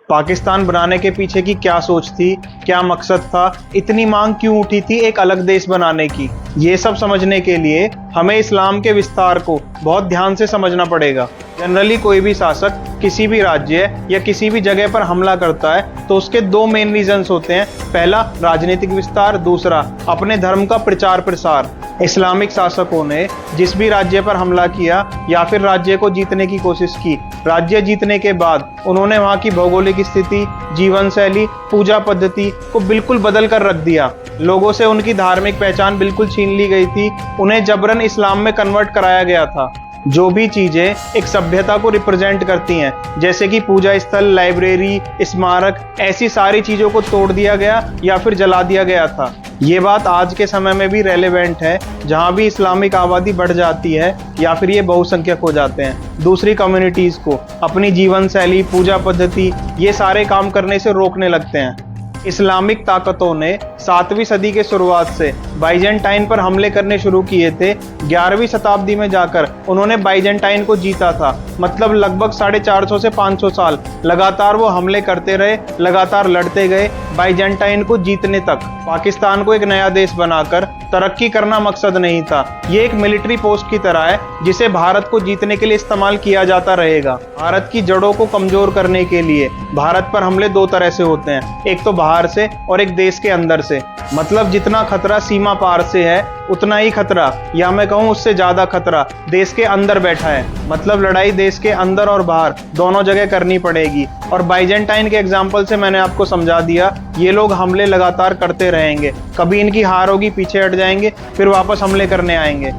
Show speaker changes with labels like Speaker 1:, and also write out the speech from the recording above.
Speaker 1: पाकिस्तान बनाने के पीछे की क्या सोच थी, क्या मकसद था, इतनी मांग क्यों उठी थी एक अलग देश बनाने की। ये सब समझने के लिए हमें इस्लाम के विस्तार को बहुत ध्यान से समझना पड़ेगा। जनरली कोई भी शासक किसी भी राज्य या किसी भी जगह पर हमला करता है तो उसके दो मेन रीजंस होते हैं। पहला राजनीतिक विस्तार, दूसरा अपने धर्म का प्रचार प्रसार। इस्लामिक शासकों ने जिस भी राज्य पर हमला किया या फिर राज्य को जीतने की कोशिश की, राज्य जीतने के बाद उन्होंने वहां की भौगोलिक स्थिति, जीवन शैली, पूजा पद्धति को बिल्कुल बदल कर रख दिया। लोगों से उनकी धार्मिक पहचान बिल्कुल छीन ली गई थी, उन्हें जबरन इस्लाम में कन्वर्ट कराया गया था। जो भी चीजें एक सभ्यता को रिप्रेजेंट करती हैं, जैसे कि पूजा स्थल, लाइब्रेरी, स्मारक, ऐसी सारी चीजों को तोड़ दिया गया या फिर जला दिया गया था। ये बात आज के समय में भी रेलेवेंट है, जहां भी इस्लामिक आबादी बढ़ जाती है या फिर ये बहुसंख्यक हो जाते हैं। दूसरी कम्युनिटीज को अपनी जीवन शैली, पूजा पद्धति, ये सारे काम करने से रोकने लगते हैं। इस्लामिक ताकतों ने 7वीं सदी के शुरुआत से बाइजेंटाइन पर हमले करने शुरू किए थे। 11वीं शताब्दी में जाकर उन्होंने बाइजेंटाइन को जीता था। मतलब लगभग 450 से 500 साल लगातार वो हमले करते रहे, लगातार लड़ते गए बाइजेंटाइन को जीतने तक। पाकिस्तान को एक नया देश बनाकर तरक्की करना मकसद नहीं था। ये एक मिलिट्री पोस्ट की तरह है जिसे भारत को जीतने के लिए इस्तेमाल किया जाता रहेगा। भारत की जड़ों को कमजोर करने के लिए भारत पर हमले दो तरह से होते हैं, एक तो बाहर से और एक देश के अंदर से। मतलब जितना खतरा सीमा पार से है उतना ही खतरा, या मैं कहूँ उससे ज्यादा खतरा देश के अंदर बैठा है। मतलब लड़ाई देश के अंदर और बाहर दोनों जगह करनी पड़ेगी। और बाइजेंटाइन के एग्जाम्पल से मैंने आपको समझा दिया, ये लोग हमले लगातार करते रहेंगे। कभी इनकी हार होगी, पीछे हट जाएंगे, फिर वापस हमले करने आएंगे।